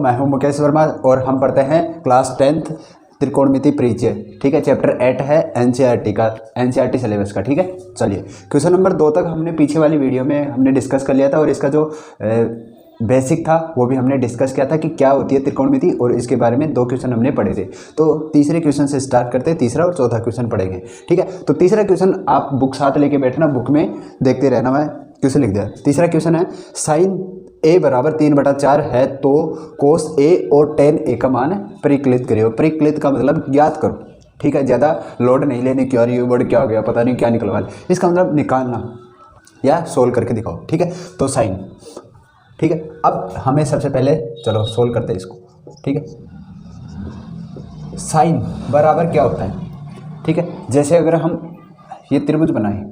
मैं हूं मुकेश वर्मा और हम पढ़ते हैं क्लास 10th त्रिकोणमिति परिचय। ठीक है, चैप्टर 8 है एनसीईआरटी का, एनसीईआरटी सिलेबस का। ठीक है, चलिए क्वेश्चन नंबर 2 तक हमने पीछे वाली वीडियो में हमने डिस्कस कर लिया था और इसका जो बेसिक था वो भी हमने डिस्कस किया था कि क्या होती है त्रिकोणमिति, और इसके बारे में 2 क्वेश्चन हमने पढ़े थे। तो तीसरे क्वेश्चन से स्टार्ट करते हैं, तीसरा और चौथा क्वेश्चन पढ़ेंगे। ठीक है, तो तीसरा क्वेश्चन आप बुक साथ लेके बैठना, बुक में देखते रहना, मैं क्वेश्चन लिख दिया। तीसरा क्वेश्चन है साइन a बराबर 3/4 है तो कोस a और टेन a का मान परिकलित करियो। परिकलित का मतलब ज्ञात करो। ठीक है, ज़्यादा लोड नहीं लेने की, और ये वर्ड क्या हो गया पता नहीं क्या निकलवा ले, इसका मतलब निकालना या सोल्व करके दिखाओ। ठीक है, तो साइन। ठीक है, अब हमें सबसे पहले चलो सोल्व करते हैं इसको। ठीक है, साइन बराबर क्या होता है। ठीक है, जैसे अगर हम ये त्रिभुज बनाएं,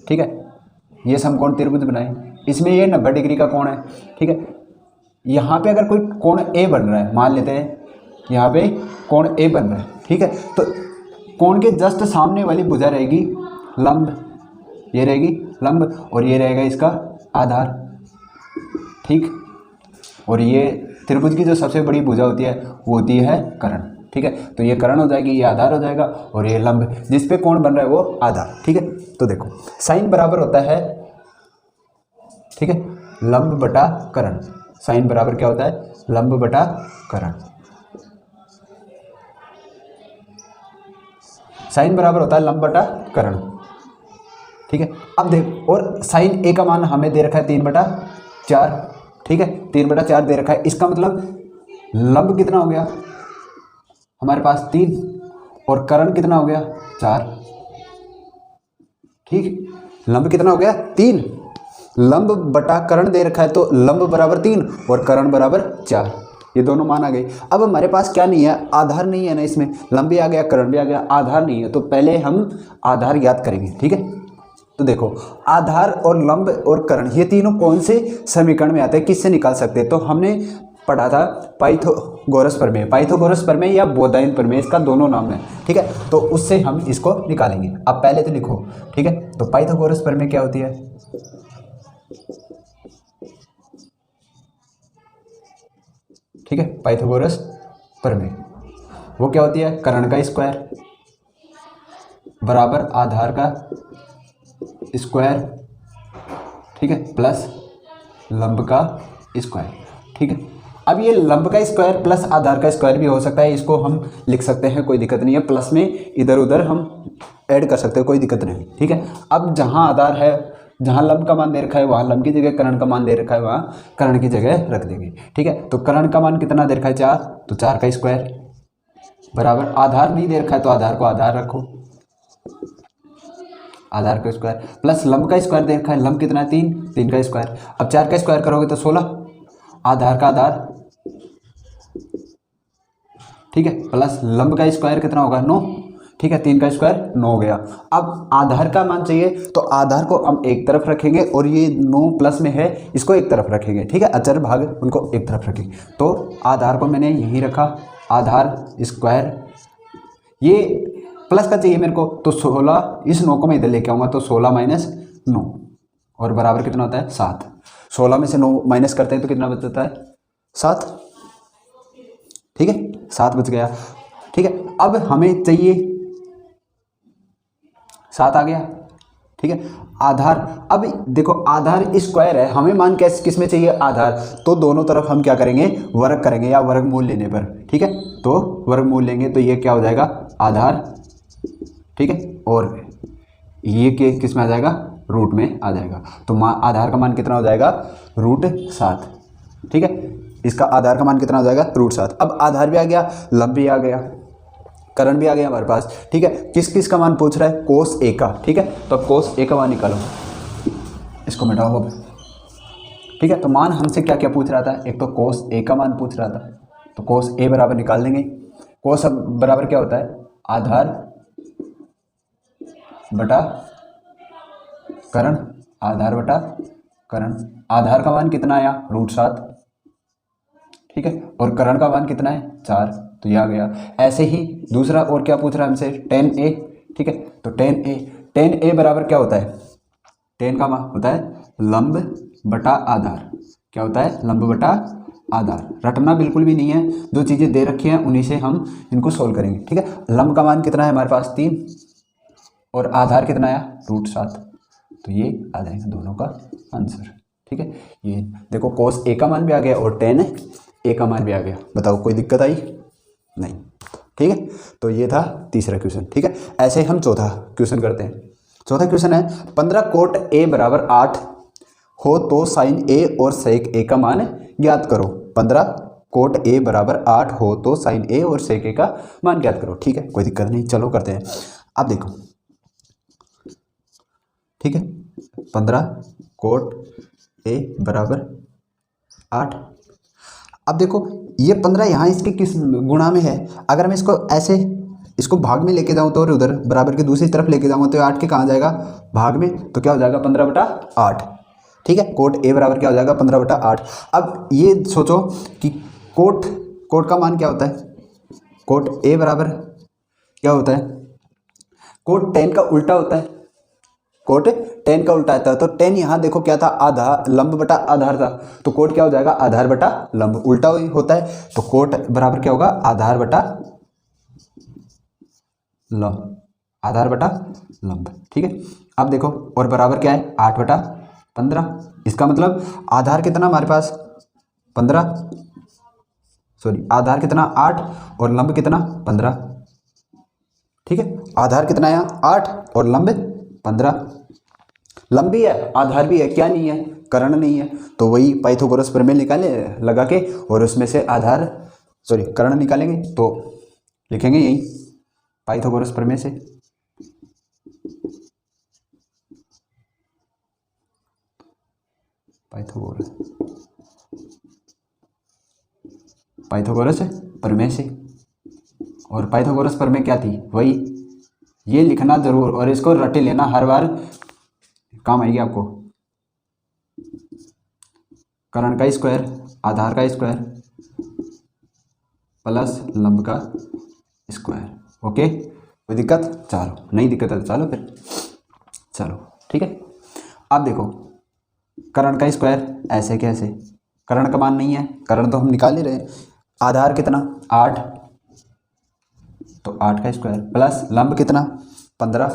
ठीक है, ये समकोण त्रिभुज बनाएं, इसमें ये 90 डिग्री का कोण है। ठीक है, यहाँ पे अगर कोई कोण ए बन रहा है, मान लेते हैं यहाँ पे कोण ए बन रहा है। ठीक है, तो कोण के जस्ट सामने वाली भुजा रहेगी लंब, ये रहेगी लंब, और ये रहेगा इसका आधार। ठीक, और ये त्रिभुज की जो सबसे बड़ी भुजा होती है वो होती है कर्ण। ठीक है, तो ये कर्ण हो जाएगी, ये आधार हो जाएगा, और ये लंब जिस पे कोण बन रहा है वो आधार। ठीक है, तो देखो साइन बराबर होता है, ठीक है, लंब बटा कर्ण। साइन बराबर क्या होता है, लंब बटा कर्ण। साइन बराबर होता है लंब बटा कर्ण। ठीक है, अब देख, और साइन ए का मान हमें दे रखा है 3/4। ठीक है, 3/4 दे रखा है, इसका मतलब लंब कितना हो गया हमारे पास 3, और कर्ण कितना हो गया 4। ठीक, लंब कितना हो गया 3, लंब बटा कर्ण दे रखा है, तो लंब बराबर 3 और कर्ण बराबर 4, ये दोनों मान आ गए। अब हमारे पास क्या नहीं है, आधार नहीं है ना, इसमें लंब भी आ गया कर्ण भी आ गया, आधार नहीं है, तो पहले हम आधार ज्ञात करेंगे। ठीक है, तो देखो आधार और लंब और कर्ण ये तीनों कौन से समीकरण में आते हैं, किससे निकाल सकते हैं, तो हमने पढ़ा था पाइथागोरस प्रमेय। पाइथागोरस प्रमेय या बोधायन प्रमेय, इसका दोनों नाम है। ठीक है, तो उससे हम इसको निकालेंगे। अब पहले तो लिखो। ठीक है, तो पाइथागोरस प्रमेय क्या होती है, ठीक है, पाइथागोरस प्रमेय वो क्या होती है, कर्ण का स्क्वायर बराबर आधार का स्क्वायर, ठीक है, प्लस लंब का स्क्वायर। ठीक है, अब ये लंब का स्क्वायर प्लस आधार का स्क्वायर भी हो सकता है, इसको हम लिख सकते हैं, कोई दिक्कत नहीं है, प्लस में इधर उधर हम ऐड कर सकते हैं, कोई दिक्कत नहीं। ठीक है, अब जहाँ आधार है, जहाँ लंब का मान दे रखा है वहाँ लंब की जगह कर्ण का मान दे रखा है वहाँ कर्ण की जगह रख देंगे। ठीक है, तो कर्ण का मान कितना दे रखा है 4, तो 4 का स्क्वायर बराबर, आधार नहीं दे रखा है तो आधार को आधार रखो, आधार का स्क्वायर प्लस लंब का स्क्वायर दे रखा है, लंब कितना है 3, 3 का स्क्वायर। अब 4 का स्क्वायर करोगे तो 16, आधार का आधार, ठीक है, प्लस लंब का स्क्वायर कितना होगा 9। ठीक है, 3 का स्क्वायर 9 हो गया। अब आधार का मान चाहिए तो आधार को हम एक तरफ रखेंगे, और ये 9 प्लस में है इसको एक तरफ रखेंगे। ठीक है, अचर भाग उनको एक तरफ रखेंगे, तो आधार को मैंने यहीं रखा, आधार स्क्वायर, ये प्लस का चाहिए मेरे को, तो 16, इस 9 को मैं इधर लेके आऊँगा, तो 16 माइनस 9 और बराबर कितना होता है 7। 16 में से 9 माइनस करते हैं तो कितना बचता है 7। ठीक है, 7 बच गया। ठीक है, अब हमें चाहिए 7 आ गया। ठीक है, आधार, अब देखो आधार स्क्वायर है, हमें मान किस में चाहिए आधार, तो दोनों तरफ हम क्या करेंगे वर्ग करेंगे, या वर्गमूल लेने पर। ठीक है, तो वर्गमूल लेंगे तो ये क्या हो जाएगा आधार, ठीक है, और ये किस में आ जाएगा रूट में आ जाएगा, तो आधार का मान कितना हो जाएगा √7। ठीक है, इसका आधार का मान कितना हो जाएगा √7। अब आधार भी आ गया, लंब भी आ गया, कर्ण भी आ गया हमारे पास। ठीक है, किस किस का मान पूछ रहा है, कोस ए का। ठीक है, तो अब कोस ए का मान निकालो, इसको मिटाओ अब। ठीक है, तो मान हमसे क्या क्या पूछ रहा था, एक तो कोस ए का मान पूछ रहा था, तो कोस ए बराबर निकाल देंगे। कोस बराबर क्या होता है आधार बटा कर्ण, आधार बटा कर्ण। आधार का मान कितना आया √7। ठीक है, और कर्ण का मान कितना है 4, तो ये आ गया। ऐसे ही दूसरा और क्या पूछ रहा है हमसे tan a। ठीक है, तो tan a बराबर क्या होता है, tan का मान होता है लंब बटा आधार, क्या होता है लंब बटा आधार। रटना बिल्कुल भी नहीं है, जो चीज़ें दे रखी हैं उन्हीं से हम इनको सोल्व करेंगे। ठीक है, लंब का मान कितना है हमारे पास 3 और आधार कितना आया √7, तो ये आ जाएगा दोनों का आंसर। ठीक है, ये देखो cos A का मान भी आ गया और tan A का मान भी आ गया। बताओ कोई दिक्कत आई? नहीं। ठीक है, तो ये था तीसरा क्वेश्चन। ठीक है, ऐसे ही हम चौथा क्वेश्चन करते हैं। चौथा क्वेश्चन है 15 cot A बराबर 8 हो तो sin A और sec A का मान ज्ञात करो। 15 cot A बराबर 8 हो तो sin A और sec A का मान ज्ञात करो। ठीक है, कोई दिक्कत नहीं, चलो करते हैं। अब देखो, ठीक है, 15 cot A बराबर 8। अब देखो ये 15 यहाँ इसके किस गुणा में है, अगर मैं इसको ऐसे इसको भाग में लेके जाऊँ तो और उधर बराबर के दूसरी तरफ लेके जाऊँगा तो 8 के कहाँ जाएगा भाग में, तो क्या हो जाएगा 15/8। ठीक है, कोट A बराबर क्या हो जाएगा 15/8। अब ये सोचो कि कोट का मान क्या होता है, कोट A बराबर क्या होता है, कोट tan का उल्टा होता है, कोट tan का उल्टा आता है। तो tan यहाँ देखो क्या था, आधा लंब बटा आधार था, तो कोट क्या हो जाएगा आधार बटा लंब, उल्टा होता है। तो कोट बराबर क्या होगा आधार बटा लंब, आधार बटा लंब। ठीक है, अब देखो और बराबर क्या है 8/15। इसका मतलब आधार कितना हमारे पास 15, सॉरी आधार कितना 8 और लंब कितना 15। ठीक है, आधार कितना है 8 और लंब 15। लंब भी है आधार भी है, क्या नहीं है, कर्ण नहीं है। तो वही पाइथागोरस प्रमेय निकाले लगा के और उसमें से आधार सॉरी कर्ण निकालेंगे, तो लिखेंगे यही पाइथागोरस प्रमेय से। पाइथागोरस प्रमेय से, और पाइथागोरस प्रमेय क्या थी, वही ये लिखना जरूर और इसको रटे लेना, हर बार काम आएगी आपको। कर्ण का स्क्वायर आधार का स्क्वायर प्लस लंब का स्क्वायर। ओके, कोई दिक्कत? चलो नहीं दिक्कत है तो चलो फिर चलो। ठीक है, अब देखो कर्ण का स्क्वायर ऐसे कैसे, कर्ण का मान नहीं है, कर्ण तो हम निकाल ही रहे हैं। आधार कितना 8, तो 8 का स्क्वायर प्लस लंब कितना 15,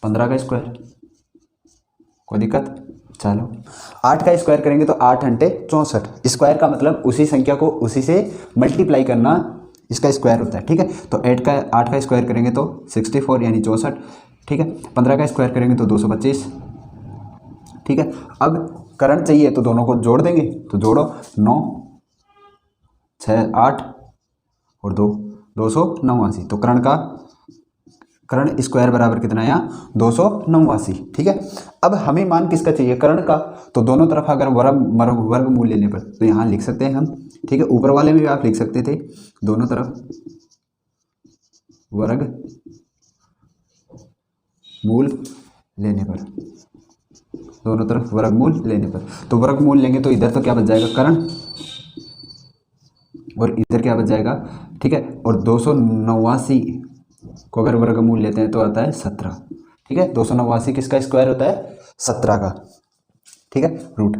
15 का स्क्वायर। कोई दिक्कत? चलो 8 का स्क्वायर करेंगे तो 8 × 64। स्क्वायर का मतलब उसी संख्या को उसी से मल्टीप्लाई करना, इसका स्क्वायर होता है। ठीक है, तो 8 का स्क्वायर करेंगे तो 64 यानी 64। ठीक है, 15 का स्क्वायर करेंगे तो 225। ठीक है, अब कर्ण चाहिए तो दोनों को जोड़ देंगे, तो जोड़ो 9 6 8 और 2 289। तो कर्ण स्क्वायर बराबर कितना है यहाँ 289। ठीक है, अब हमें मान किसका चाहिए कर्ण का, तो दोनों तरफ अगर वर्गमूल लेने पर तो यहाँ लिख सकते हैं हम। ठीक है, ऊपर वाले में भी आप लिख सकते थे, दोनों तरफ वर्गमूल लेने पर, दोनों तरफ वर्गमूल लेने पर, तो वर्गमूल लेंगे तो इधर तो क्या बच जाएगा कर्ण और इधर क्या बच जाएगा। ठीक है, और 289 को अगर वर्गमूल लेते हैं तो आता है 17। ठीक है, 289 किसका स्क्वायर होता है 17 का। ठीक है, रूट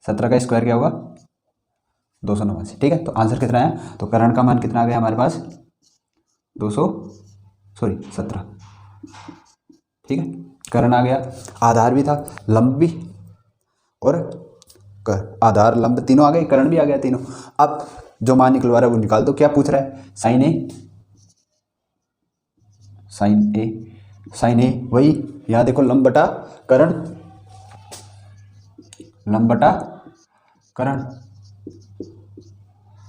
17 का स्क्वायर क्या होगा 289। ठीक है, तो आंसर कितना है, तो कर्ण का मान कितना आ गया हमारे पास 17। ठीक है, कर्ण आ गया, आधार भी था, लंब भी और आधार लंब तीनों आ गए, कर्ण भी आ गया तीनों। अब जो मान निकलवा रहा है वो निकाल दो। क्या पूछ रहा है साइन ए वही यहाँ देखो लंब बटा कर्ण, लंब बटा कर्ण।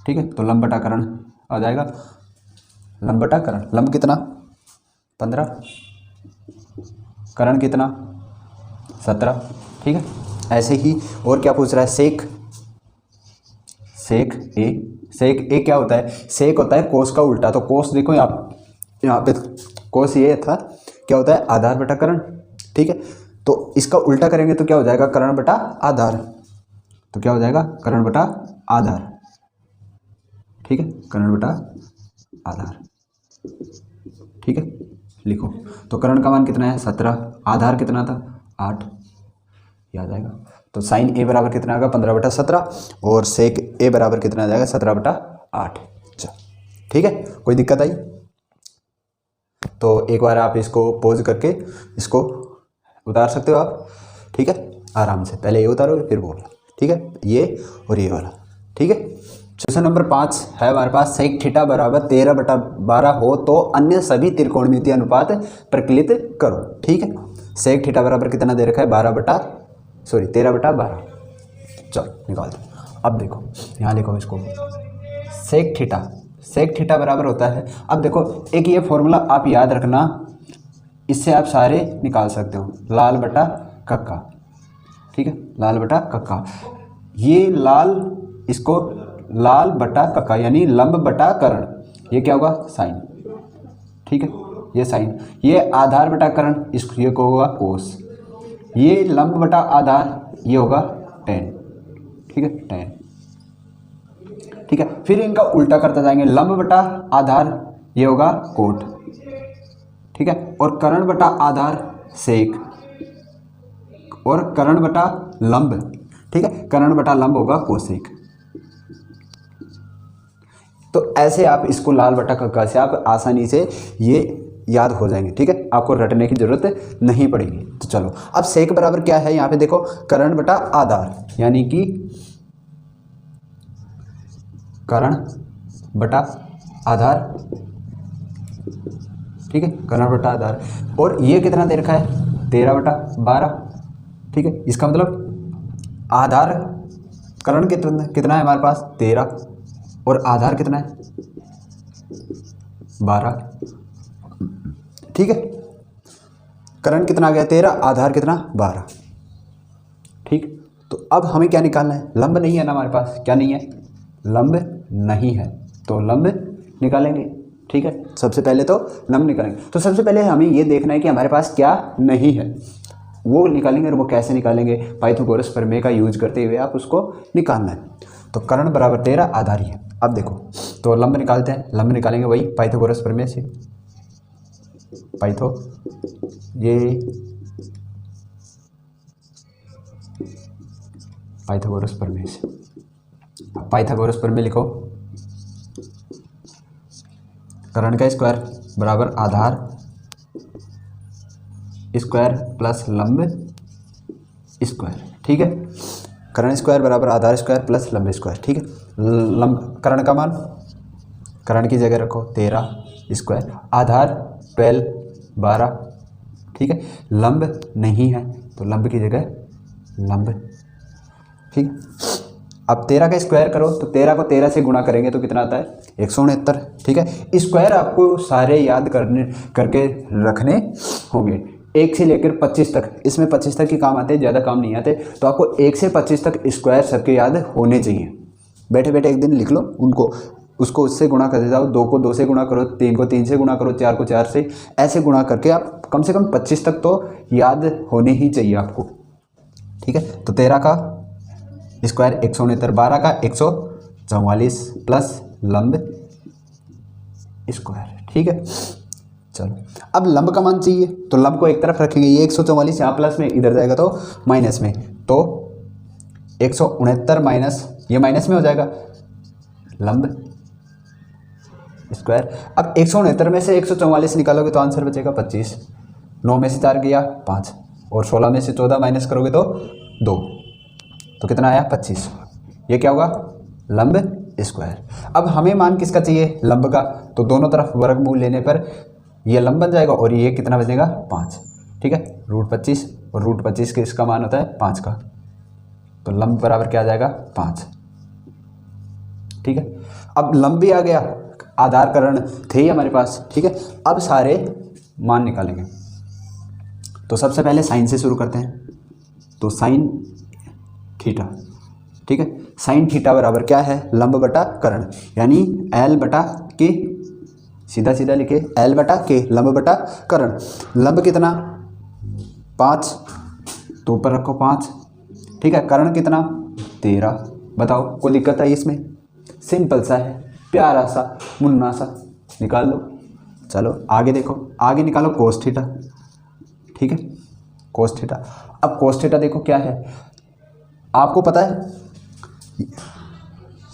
ठीक है, तो लंब बटा कर्ण आ जाएगा, लंब बटा कर्ण, लंब कितना 15, कर्ण कितना 17। ठीक है, ऐसे ही और क्या पूछ रहा है सेक ए क्या होता है, सेक होता है कोस का उल्टा। तो कोस देखो यहाँ पे कोस ये था, क्या होता है आधार बटा कर्ण। ठीक है, तो इसका उल्टा करेंगे तो क्या हो जाएगा कर्ण बटा आधार, तो क्या हो जाएगा कर्ण बटा आधार। ठीक है, कर्ण बटा आधार। ठीक है, लिखो, तो कर्ण का मान कितना है 17, आधार कितना था 8, याद आएगा। तो साइन ए बराबर कितना आएगा 15/17 और सेक ए बराबर कितना आ जाएगा 17/8। चल ठीक है, कोई दिक्कत आई तो एक बार आप इसको पोज करके इसको उतार सकते हो आप, ठीक है, आराम से। पहले ये उतारोगे फिर बोलना, ठीक है, ये और ये वाला, ठीक है। क्वेश्चन नंबर 5 है हमारे पास, सेक थीटा बराबर 13/12 हो तो अन्य सभी त्रिकोणमितीय अनुपात प्रकलित करो, ठीक है। सेक थीटा बराबर कितना दे रखा है 13/12। चलो निकाल दो। अब देखो यहाँ लिखो इसको, सेक थीटा बराबर होता है, अब देखो एक ये फॉर्मूला आप याद रखना, इससे आप सारे निकाल सकते हो, लाल बटा कक्का, ठीक है, लाल बटा कक्का। ये लाल, इसको लाल बटा कक्का यानी लंब बटा कर्ण, ये क्या होगा साइन, ठीक है, ये साइन, ये आधार बटा कर्ण, इसको ये को होगा कोस, ये लंब बटा आधार ये होगा टेन, ठीक है, टेन, ठीक है। फिर इनका उल्टा करते जाएंगे, लंब बटा आधार ये होगा कोट, ठीक है, और कर्ण बटा आधार सेक, और कर्ण बटा लंब, ठीक है, कर्ण बटा लंब होगा कोसेक। तो ऐसे आप इसको लाल बटा कक्का से आप आसानी से ये याद हो जाएंगे, ठीक है, आपको रटने की जरूरत नहीं पड़ेगी। तो चलो अब सेक बराबर क्या है, यहाँ पे देखो कर्ण बटा आधार यानी कि कर्ण बटा आधार, ठीक है, कर्ण बटा आधार, और ये कितना दे रखा है 13/12, ठीक है। इसका मतलब आधार कर्ण कितना है हमारे पास 13 और आधार कितना है 12, ठीक है। कर्ण कितना आ गया 13, आधार कितना 12, ठीक। तो अब हमें क्या निकालना है, लंब नहीं है ना हमारे पास, क्या नहीं है, लंब नहीं है, तो लंब निकालेंगे, ठीक है। सबसे पहले तो लंब निकालेंगे, तो सबसे पहले हमें ये देखना है कि हमारे पास क्या नहीं है, वो निकालेंगे। और वो कैसे निकालेंगे, पाइथागोरस प्रमेय का यूज करते हुए आप उसको निकालना है। तो कर्ण बराबर 13, आधार ही है। अब देखो तो लंब निकालते हैं, लंब निकालेंगे वही पाइथागोरस प्रमेय से, पाइथागोरस प्रमेय से, पाइथागोरस प्रमेय लिखो, कर्ण का स्क्वायर बराबर आधार स्क्वायर प्लस लंब स्क्वायर, ठीक है, कर्ण स्क्वायर बराबर आधार स्क्वायर प्लस लंब स्क्वायर, ठीक है। लंब कर्ण का मान कर्ण की जगह रखो 13 स्क्वायर, आधार 12, ठीक है, लंब नहीं है तो लंब की जगह लंब, ठीक। अब 13 का स्क्वायर करो तो 13 को 13 से गुणा करेंगे तो कितना आता है 169, ठीक है। स्क्वायर आपको सारे याद करके रखने होंगे 1 से लेकर 25 तक, इसमें 25 तक ही काम आते हैं, ज़्यादा काम नहीं आते। तो आपको 1 से 25 तक स्क्वायर सबके याद होने चाहिए। बैठे बैठे एक दिन लिख लो उनको, उसको उससे गुणा कर जाओ, 2 को 2 से गुणा करो, 3 को 3 से गुणा करो, 4 को 4 से, ऐसे गुणा करके आप कम से कम 25 तक तो याद होने ही चाहिए आपको, ठीक है। तो 13 का स्क्वायर 169, 12 का 144 प्लस लंब स्क्वायर, ठीक है। चलो अब लंब का मान चाहिए तो लंब को एक तरफ रखेंगे, ये 144 यहाँ प्लस में, इधर जाएगा तो माइनस में, तो 169 माइनस ये माइनस में हो जाएगा लंब स्क्वायर। अब 169 में से 144 निकालोगे तो आंसर बचेगा 25, 9 में से 4 गया 5, और 16 में से 14 माइनस करोगे तो 2, तो कितना आया 25। ये क्या होगा लंब स्क्वायर। अब हमें मान किसका चाहिए लंब का, तो दोनों तरफ वर्गमूल लेने पर ये लंब बन जाएगा और ये कितना बचेगा 5, ठीक है, √25, और √25 के इसका मान होता है 5 का, तो लंब बराबर क्या आ जाएगा 5, ठीक है। अब लंब भी आ गया, आधार कर्ण थे ही हमारे पास, ठीक है। अब सारे मान निकालेंगे, तो सबसे पहले साइन से शुरू करते हैं, तो साइन थीटा, ठीक है, साइन थीटा बराबर क्या है लंब बटा कर्ण, यानी L बटा के, सीधा सीधा लिखे L बटा के, लंब बटा कर्ण। लंब कितना 5, तो ऊपर रखो 5, ठीक है। कर्ण कितना 13, बताओ कोई दिक्कत है इसमें, सिंपल सा है, प्यारा सा मुन्ना सा, निकाल लो। चलो आगे देखो, आगे निकालो कोस थीटा, ठीक है, कोस थीटा। अब कोस थीटा देखो क्या है, आपको पता है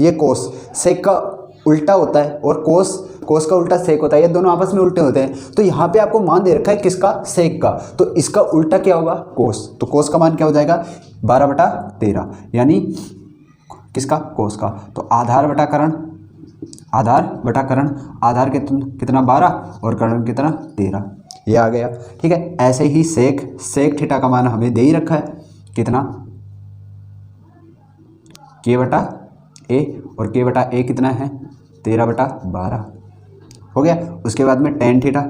ये कोस, सेक का उल्टा होता है और कोस का उल्टा सेक होता है, ये दोनों आपस में उल्टे होते हैं। तो यहाँ पे आपको मान दे रखा है किसका, सेक का, तो इसका उल्टा क्या होगा, कोस। तो कोस का मान क्या हो जाएगा 12/13, यानी किसका, कोस का। तो आधार बटा करण, आधार कितना 12 और करण कितना 13, ये आ गया। ठीक है, ऐसे ही सेक थीटा का मान हमें दे ही रखा है कितना, k/a, और k/a कितना है 13/12 हो गया। उसके बाद में टेन थीटा,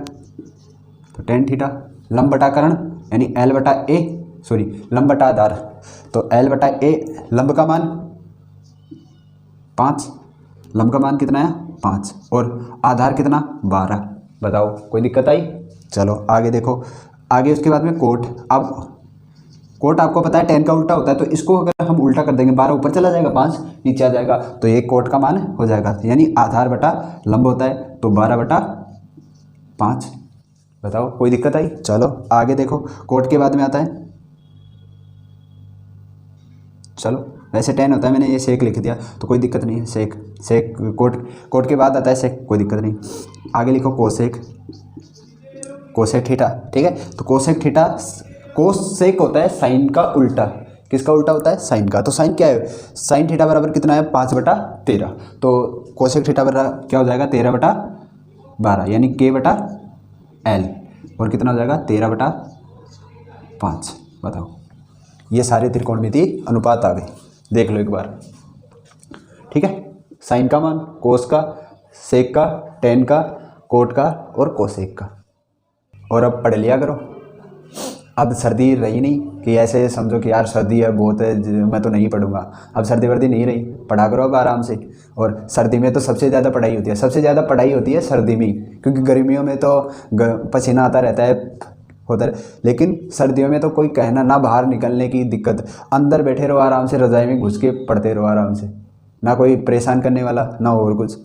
तो टेन थीटा लंब बटा करण यानी l/a, सॉरी लंब बटा आधार, तो l/a लंब का मान 5, लंब का मान कितना है 5 और आधार कितना 12। बताओ कोई दिक्कत आई। चलो आगे देखो, आगे उसके बाद में कोट। अब कोट आपको पता है टेन का उल्टा होता है, तो इसको अगर हम उल्टा कर देंगे 12 ऊपर चला जाएगा, 5 नीचे आ जाएगा, तो ये कोट का मान हो जाएगा, यानी आधार बटा लंब होता है तो 12/5। बताओ कोई दिक्कत आई। चलो आगे देखो, कोट के बाद में आता है, चलो वैसे 10 होता है, मैंने ये सेक लिख दिया तो कोई दिक्कत नहीं है, सेक कोट के बाद आता है सेक, कोई दिक्कत नहीं। आगे लिखो कोसेक थीटा। ठीक है, तो कोसेक थीटा, कोसेक होता है साइन का उल्टा, किसका उल्टा होता है, साइन का। तो साइन क्या है, साइन थीटा बराबर कितना है 5/13, तो कोसेक थीटा बराबर क्या हो जाएगा 13/12, यानी k/l, और कितना हो जाएगा 13/5। बताओ, ये सारे त्रिकोणमिति अनुपात आ गए, देख लो एक बार। ठीक है, साइन का मान, कोस का, सेक का, टेन का, कोट का और कोसेक का। और अब पढ़ लिया करो। अब सर्दी रही नहीं कि ऐसे समझो कि यार सर्दी है बहुत है, मैं तो नहीं पढ़ूंगा। अब सर्दी वर्दी नहीं रही, पढ़ा करो अब आराम से। और सर्दी में तो सबसे ज़्यादा पढ़ाई होती है, सबसे ज़्यादा पढ़ाई होती है सर्दी में, क्योंकि गर्मियों में तो पसीना आता रहता है होता है, लेकिन सर्दियों में तो कोई कहना ना, बाहर निकलने की दिक्कत, अंदर बैठे रहो आराम से, रज़ाई में घुस के पढ़ते रहो आराम से, ना कोई परेशान करने वाला ना और कुछ।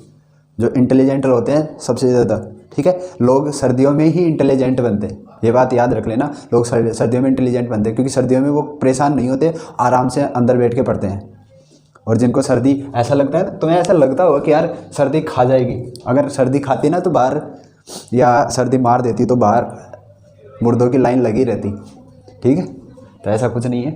जो इंटेलिजेंट होते हैं सबसे ज़्यादा, ठीक है, लोग सर्दियों में ही इंटेलिजेंट बनते हैं, ये बात याद रख लेना। लोग सर्दियों में इंटेलिजेंट बनते हैं क्योंकि सर्दियों में वो परेशान नहीं होते, आराम से अंदर बैठ के पढ़ते हैं। और जिनको सर्दी ऐसा लगता है, तुम्हें ऐसा लगता होगा कि यार सर्दी खा जाएगी, अगर सर्दी खाती ना तो बाहर, या सर्दी मार देती तो बाहर मुर्दों की लाइन लगी रहती। ठीक है, तो ऐसा कुछ नहीं है।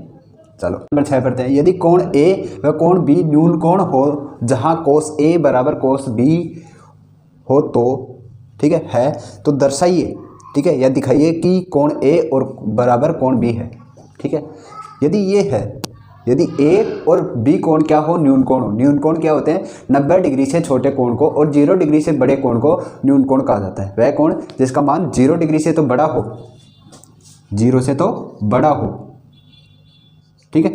चलो नंबर 6 पढ़ते हैं। यदि कोण ए व कोण बी न्यून कोण हो, जहाँ कोस ए बराबर कोस बी हो तो, ठीक है तो दर्शाइए, ठीक है, या दिखाइए कि कोण ए और बराबर कोण बी है। ठीक है, यदि ये है, यदि ए और बी कोण क्या हो, न्यून कोण हो। न्यून कोण क्या होते हैं, 90 डिग्री से छोटे कोण को और 0 डिग्री से बड़े कोण को न्यून कोण कहा जाता है। वह कोण जिसका मान 0 डिग्री से तो बड़ा हो, 0 से तो बड़ा हो, ठीक है,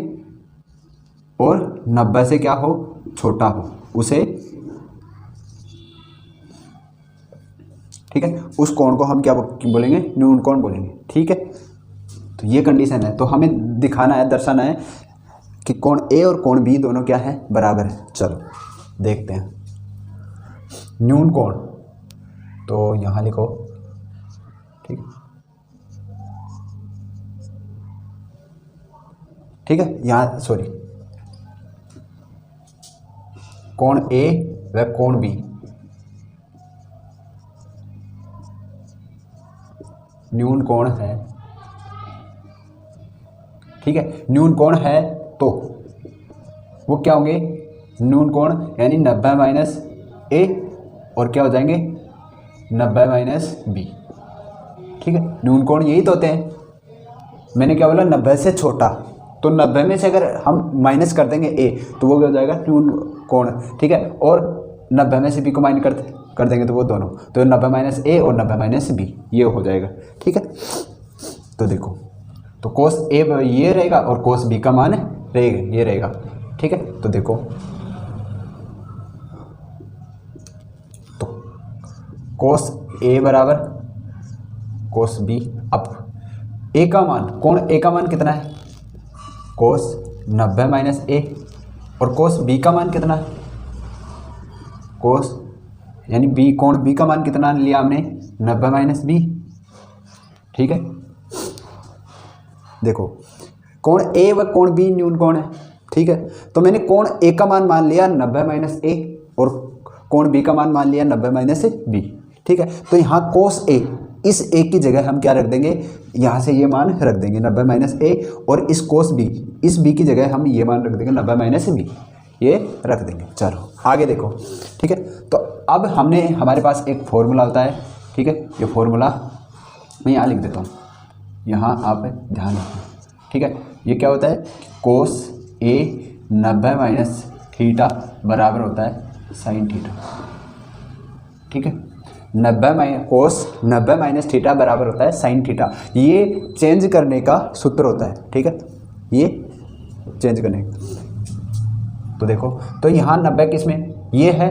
और 90 से क्या हो, छोटा हो, उसे, ठीक है, उस कोण को हम क्या बोलेंगे, न्यून कोण बोलेंगे। ठीक है, तो ये कंडीशन है, तो हमें दिखाना है, दर्शाना है कि कोण ए और कोण बी दोनों क्या है, बराबर है। चलो देखते हैं न्यून कोण, तो यहाँ लिखो, ठीक है, ठीक है, यहाँ सॉरी, कोण ए व कोण बी न्यून कोण है। ठीक है, न्यून कोण है तो वो क्या होंगे, न्यून कोण यानी 90 माइनस ए और क्या हो जाएंगे 90 माइनस बी। ठीक है, न्यून कोण यही तो होते हैं। मैंने क्या बोला, 90 से छोटा, तो 90 में से अगर हम माइनस कर देंगे ए तो वो क्या हो जाएगा, न्यून कोण। ठीक है, और 90 में से बी को माइनस कर देंगे तो वो दोनों, तो 90 माइनस ए और 90 माइनस बी ये हो जाएगा। ठीक है, तो देखो, तो कोस ए ये रहेगा और कोस बी का मान रहेगा ये रहेगा। ठीक है, तो देखो, तो कोस ए बराबर कोस बी। अब ए का मान, कोण ए का मान कितना है, कोस 90 माइनस ए, और कोस बी का मान कितना है, कोस यानी बी, कोण बी का मान कितना लिया हमने, 90 माइनस बी। ठीक है, देखो कोण ए व कोण बी न्यून कोण है। ठीक है। तो मैंने कोण ए का मान लिया 90 माइनस ए और कोण बी का मान लिया 90 माइनस बी, ठीक है। तो यहाँ कोस ए, इस ए की जगह हम क्या रख देंगे, यहाँ से ये मान रख देंगे 90 माइनस ए, और इस कोस बी, इस बी की जगह हम ये मान रख देंगे 90 माइनस बी, ये रख देंगे। चलो आगे देखो, ठीक है। तो अब हमारे पास एक फॉर्मूला होता है, ठीक है। ये फॉर्मूला मैं यहाँ लिख देता हूँ, यहाँ आप ध्यान रखें, ठीक है। ये क्या होता है, कोस ए 90 माइनस थीटा बराबर होता है साइन थीटा, ठीक है। 90 माइनस थीटा बराबर होता है साइन थीटा। ये चेंज करने का सूत्र होता है, ठीक है, ये चेंज करने का। तो देखो, तो यहाँ 90 किस में, ये है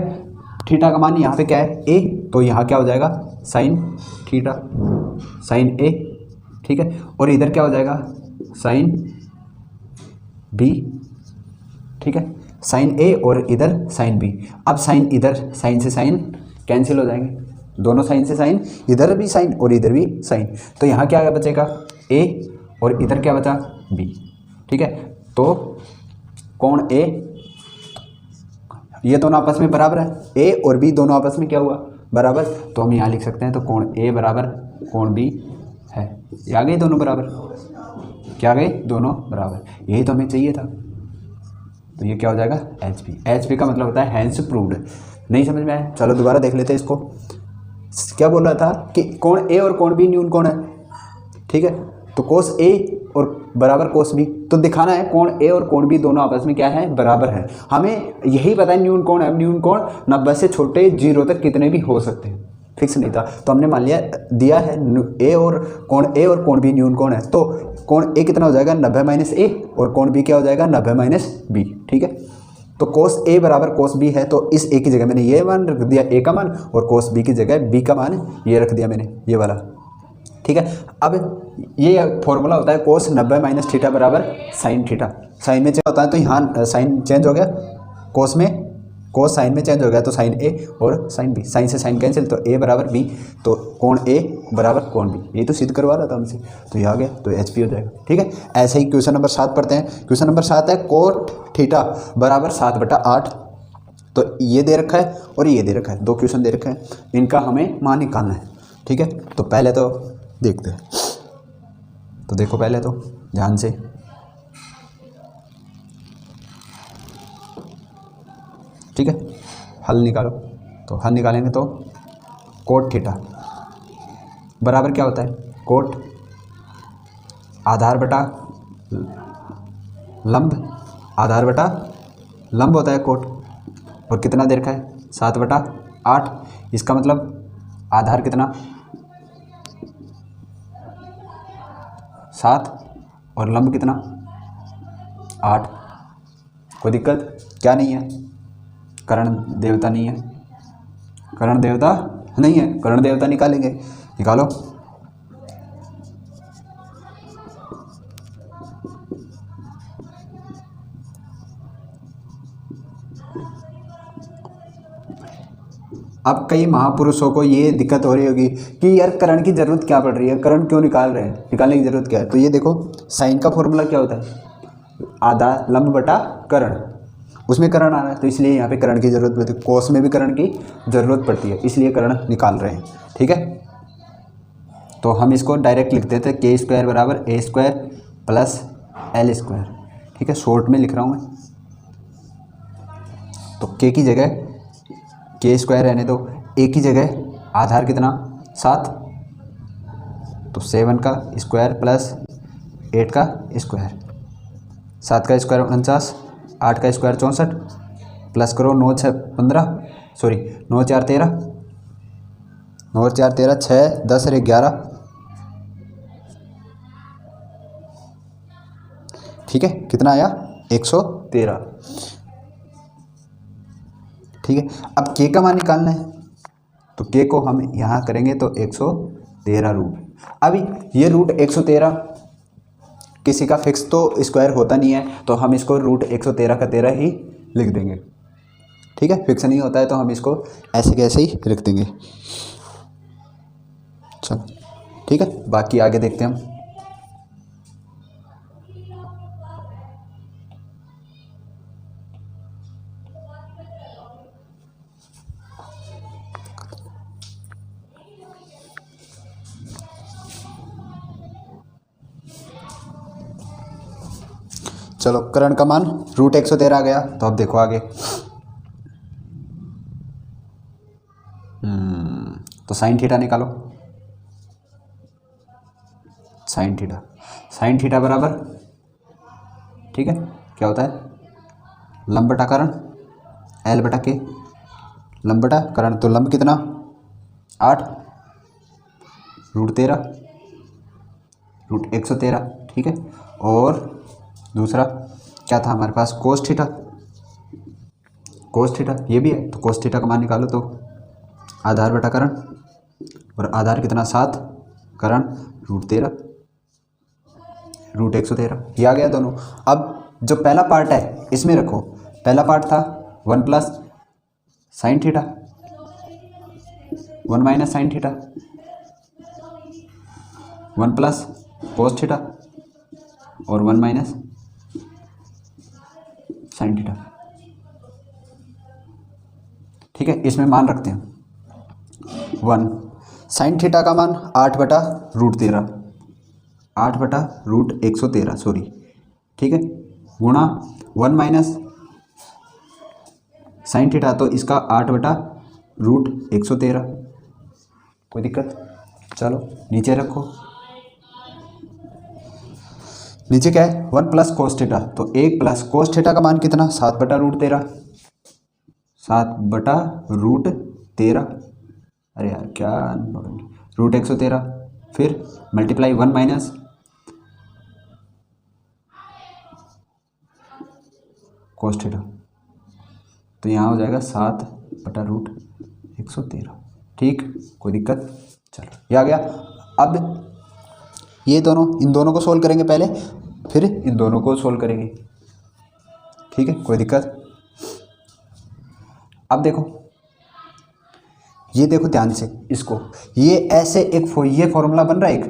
थीटा का मान, यहाँ पे क्या है ए, तो यहाँ क्या हो जाएगा साइन थीटा, साइन ए, ठीक है। और इधर क्या हो जाएगा साइन बी, ठीक है, साइन ए और इधर साइन बी। अब साइन, इधर साइन से साइन कैंसिल हो जाएंगे, दोनों साइन से साइन, इधर भी साइन और इधर भी साइन, तो यहाँ क्या बचेगा ए और इधर क्या बचा बी, ठीक है। तो कोण ए, ये दोनों आपस में बराबर है, ए और बी दोनों आपस में क्या हुआ बराबर, तो हम यहाँ लिख सकते हैं, तो कोण ए बराबर कोण बी है, ये आ गए दोनों बराबर, क्या आ गए दोनों बराबर, यही तो हमें चाहिए था। तो ये क्या हो जाएगा एच पी, एच पी का मतलब होता है हैंस प्रूव्ड। नहीं समझ में आया, चलो दोबारा देख लेते हैं इसको। क्या बोल रहा था कि कोण ए और कोण बी न्यून कोण है, ठीक है। तो कोस ए और बराबर कोस बी, तो दिखाना है कोण ए और कोण बी दोनों आपस में क्या है बराबर है। हमें यही पता है न्यून कोण है, न्यून कोण 90 से छोटे 0 तक कितने भी हो सकते हैं, फिक्स नहीं था। तो हमने मान लिया दिया है ए और कोण बी न्यून कोण है, तो कोण ए कितना हो जाएगा 90 माइनस ए और कोण बी क्या हो जाएगा 90 माइनस बी, ठीक है। तो कोस ए बराबर कोस बी है, तो इस ए की जगह मैंने ये मान रख दिया ए का मान, और कोस बी की जगह बी का मान ये रख दिया मैंने, ये वाला, ठीक है। अब ये फॉर्मूला होता है कोस 90 माइनस थीटा बराबर साइन थीटा। साइन में चेंज होता है तो यहाँ साइन चेंज हो गया, कोस में, कोस साइन में चेंज हो गया तो साइन ए और साइन बी, साइन से साइन कैंसिल, तो ए बराबर बी, तो कोण ए बराबर कोण बी, ये तो सिद्ध करवा रहा था हमसे, तो ये आ गया, तो एच पी हो जाएगा, ठीक है। ऐसे ही क्वेश्चन नंबर 7 पढ़ते हैं। क्वेश्चन नंबर 7 है कोट थीटा बराबर 7/8, तो ये दे रखा है और ये दे रखा है, 2 क्वेश्चन दे रखे हैं, इनका हमें मान निकालना है, ठीक है। तो पहले तो देखते हैं, तो देखो पहले तो ध्यान से, ठीक है, हल निकालो। तो हल निकालेंगे तो कोट थीटा बराबर क्या होता है, कोट आधार बटा लंब, आधार बटा लंब होता है कोट, और कितना दे रखा है 7/8, इसका मतलब आधार कितना 7 और लंब कितना 8। कोई दिक्कत क्या नहीं है, कर्ण देवता नहीं है, कर्ण देवता नहीं है, कर्ण देवता निकालेंगे, निकालो। अब कई महापुरुषों को ये दिक्कत हो रही होगी कि यार कर्ण की जरूरत क्या पड़ रही है, कर्ण क्यों निकाल रहे हैं, निकालने की जरूरत क्या है। तो ये देखो साइन का फॉर्मूला क्या होता है, आधा लंब बटा कर्ण, उसमें कर्ण आ रहा है तो इसलिए यहाँ पे कर्ण की जरूरत पड़ती है, कोस में भी कर्ण की जरूरत पड़ती है, इसलिए कर्ण निकाल रहे हैं, ठीक है। तो हम इसको डायरेक्ट लिख देते हैं k² बराबर a² प्लस l², ठीक है, शॉर्ट में लिख रहा हूँ मैं। तो k की जगह k² रहने दो, a की जगह आधार कितना 7, तो 7 का स्क्वायर प्लस 8 का स्क्वायर, 7 का स्क्वायर 49, 8 का स्क्वायर 64, प्लस करो 9 6 15, सॉरी 9 4 13, 9 4 13, 6 10 और 11, ठीक है, कितना आया 113, ठीक है। अब के का मान निकालना है, तो के को हम यहाँ करेंगे तो 113 रूट। अभी ये रूट 113 किसी का फिक्स तो स्क्वायर होता नहीं है, तो हम इसको रूट 113 का 13 ही लिख देंगे, ठीक है। फिक्स नहीं होता है तो हम इसको ऐसे कैसे ही रख देंगे, चलो ठीक है। बाकी आगे देखते हैं हम। चलो करण का मान √113 आ गया। तो अब देखो आगे, तो साइन थीटा निकालो। साइन थीटा बराबर, ठीक है, क्या होता है, लंब बटा करण, L बटा के, लंब बटा करण, तो लंब कितना 8 √113, ठीक है। और दूसरा क्या था हमारे पास, कोस थीटा, ये भी है, तो कोस थीटा का मान निकालो। तो आधार बटा करण, और आधार कितना 7, करण √113, ये आ गया दोनों। अब जो पहला पार्ट है इसमें रखो, पहला पार्ट था 1 plus sine theta, 1 minus sine theta, 1 plus cos theta और 1 माइनस साइन थीटा, ठीक है। इसमें मान रखते हैं 1, साइन थीटा का मान 8 बटा √13, 8 बटा √113 सॉरी, ठीक है, गुणा 1 माइनस साइन थीटा, तो इसका 8 बटा √113, कोई दिक्कत। चलो नीचे रखो, नीचे क्या है 1 प्लस कोस थीटा, तो 1 प्लस कोस थीटा का मान कितना 7 बटा √13, 7 बटा √13, अरे यार क्या √113, फिर मल्टीप्लाई 1 माइनस कोस थीटा, तो यहाँ हो जाएगा 7 बटा √113, ठीक, कोई दिक्कत। चलो ये आ गया। अब ये दोनों, इन दोनों को सोल्व करेंगे पहले, फिर इन दोनों को सोल्व करेंगे, ठीक है, कोई दिक्कत। अब देखो, ये देखो ध्यान से इसको, ये ऐसे एक ये फॉर्मूला बन रहा है एक,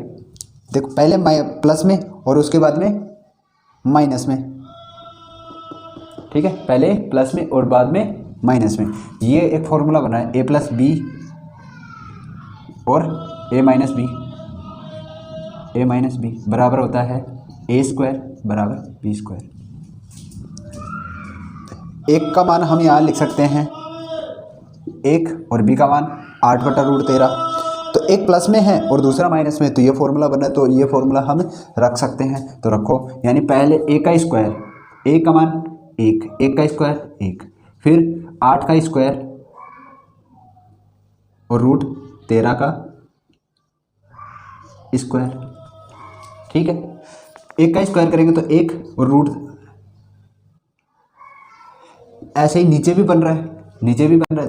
देखो पहले प्लस में और उसके बाद में माइनस में, ठीक है, पहले प्लस में और बाद में माइनस में, ये एक फॉर्मूला बना है a प्लस बी और a माइनस बी बराबर होता है a² बराबर b²। एक का मान हम यहाँ लिख सकते हैं 1 और b का मान 8 बटा √13, तो एक प्लस में है और दूसरा माइनस में, तो ये फॉर्मूला बना है, तो ये फॉर्मूला हम रख सकते हैं, तो रखो। यानी पहले a का स्क्वायर, a का मान 1, 1 का स्क्वायर 1, फिर 8 का स्क्वायर और √13 का स्क्वायर, ठीक है। 1 का स्क्वायर करेंगे तो 1 और रूट, ऐसे ही नीचे भी बन रहा है,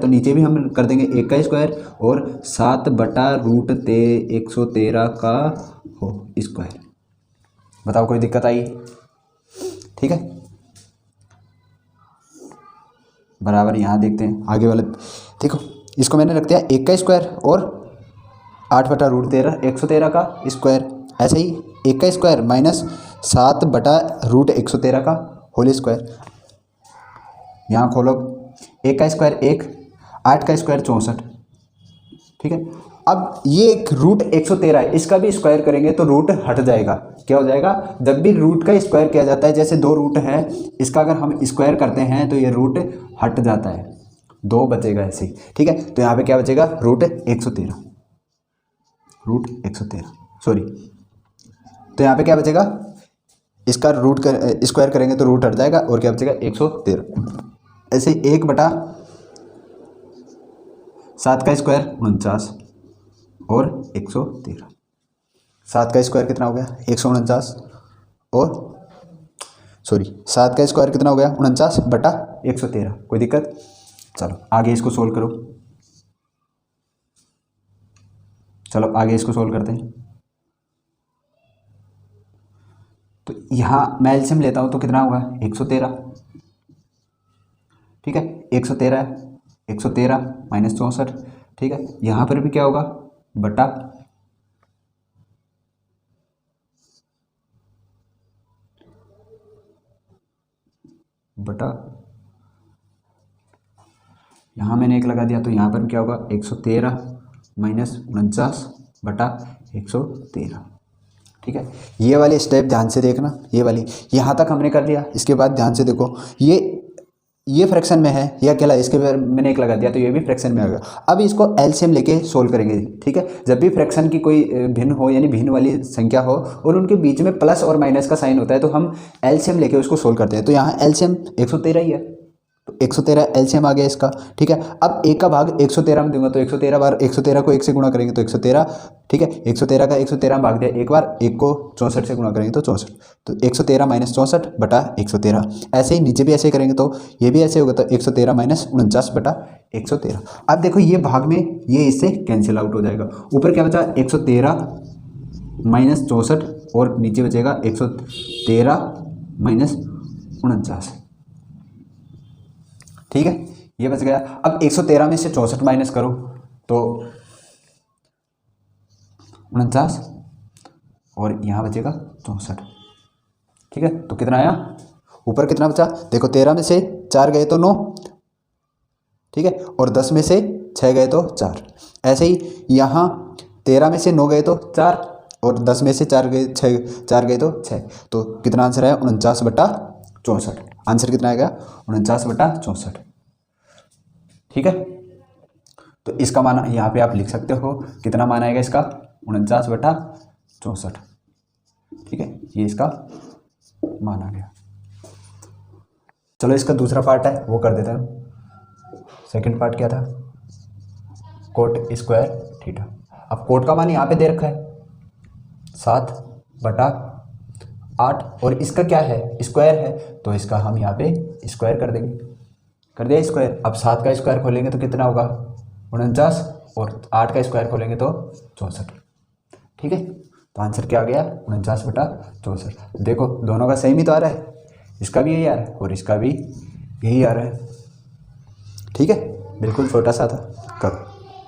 तो नीचे भी हम कर देंगे 1 का स्क्वायर और 7 बटा √113 का हो स्क्वायर। बताओ कोई दिक्कत आई, ठीक है, बराबर। यहाँ देखते हैं आगे वाले, देखो इसको मैंने रख दिया 1 का स्क्वायर और 8 बटा √113 का स्क्वायर, ऐसे ही 1 का स्क्वायर माइनस 7 बटा √113 का होल स्क्वायर। यहाँ खोलो, 1 का स्क्वायर 1, 8 का स्क्वायर 64, ठीक है। अब ये एक √113 है, इसका भी स्क्वायर करेंगे तो रूट हट जाएगा। क्या हो जाएगा, जब भी रूट का स्क्वायर किया जाता है, जैसे 2 रूट है, इसका अगर हम स्क्वायर करते हैं तो ये रूट हट जाता है, 2 बचेगा ऐसे ही, ठीक है। तो यहाँ पे क्या बचेगा √113 सॉरी, तो यहाँ पे क्या बचेगा, इसका रूट कर स्क्वायर करेंगे तो रूट हट जाएगा और क्या बचेगा 113। ऐसे 1 बटा 7 का स्क्वायर 49 और 113, 7 का स्क्वायर कितना हो गया 149 और सॉरी 7 का स्क्वायर कितना हो गया 49 बटा 113, कोई दिक्कत। चलो आगे इसको सोल्व करो, चलो आगे इसको सोल्व करते हैं। तो यहाँ मैं एलसीएम लेता हूँ तो कितना होगा 113, ठीक है, 113 है, 113 माइनस 64, ठीक है। यहाँ पर भी क्या होगा बटा यहाँ मैंने 1 लगा दिया, तो यहाँ पर क्या होगा 113 माइनस 49 बटा 113, ठीक है, ये वाली स्टेप ध्यान से देखना, ये वाली यहाँ तक हमने कर लिया। इसके बाद ध्यान से देखो, ये फ्रैक्शन में है, ये अकेला, इसके बाद मैंने एक लगा दिया तो ये भी फ्रैक्शन में आ गया। अब इसको एलसीएम लेके सोल्व करेंगे। ठीक है, जब भी फ्रैक्शन की कोई भिन्न हो यानी भिन्न वाली संख्या हो और उनके बीच में प्लस और माइनस का साइन होता है तो हम एलसीएम लेके उसको सोल्व करते हैं। तो यहाँ एलसीएम 113 ही है, तो 113 एलसीएम आ गया इसका। ठीक है, अब एक का भाग 113 में दूंगा तो 113 बार 113 को 1 से गुणा करेंगे तो 113। ठीक है, 113 का 113 भाग दिया एक बार, एक को 64 से गुणा करेंगे तो 64, तो 113 माइनस 64 बटा 113। ऐसे ही नीचे भी ऐसे करेंगे तो ये भी ऐसे होगा, तो 113 माइनस 49 बटा 113। अब देखो ये भाग में ये इससे कैंसिल आउट हो जाएगा। ऊपर क्या बचा, 113 माइनस 64 और नीचे बचेगा 113 माइनस 49। ठीक है, ये बच गया। अब 113 में से 64 माइनस करो तो 49 और यहाँ बचेगा 64। ठीक है, तो कितना आया, ऊपर कितना बचा देखो, 13 में से 4 गए तो 9। ठीक है, और 10 में से 6 गए तो 4। ऐसे ही यहाँ 13 में से 9 गए तो 4 और 10 में से 4 गए तो 6। तो कितना आंसर आया, 49 बटा 64। आंसर कितना आएगा, 49 बटा 64। ठीक है, तो इसका मान यहाँ पे आप लिख सकते हो, कितना मान आएगा इसका, 49 बटा 64। ठीक है, ये इसका मान आ गया। चलो इसका दूसरा पार्ट है वो कर देते हैं। सेकंड पार्ट क्या था, कोट स्क्वायर थीटा। अब कोट का मान यहाँ पे दे रखा है 7 बटा 8 और इसका क्या है, स्क्वायर है, तो इसका हम यहाँ पे स्क्वायर कर देंगे। कर दिया स्क्वायर। अब 7 का स्क्वायर खोलेंगे तो कितना होगा, 49 और 8 का स्क्वायर खोलेंगे तो 64। ठीक है, तो आंसर क्या आ गया, 49 बटा 64। देखो दोनों का सेम ही तो आ रहा है, इसका भी यही आ रहा है और इसका भी यही आ रहा है। ठीक है, बिल्कुल छोटा सा था, करो।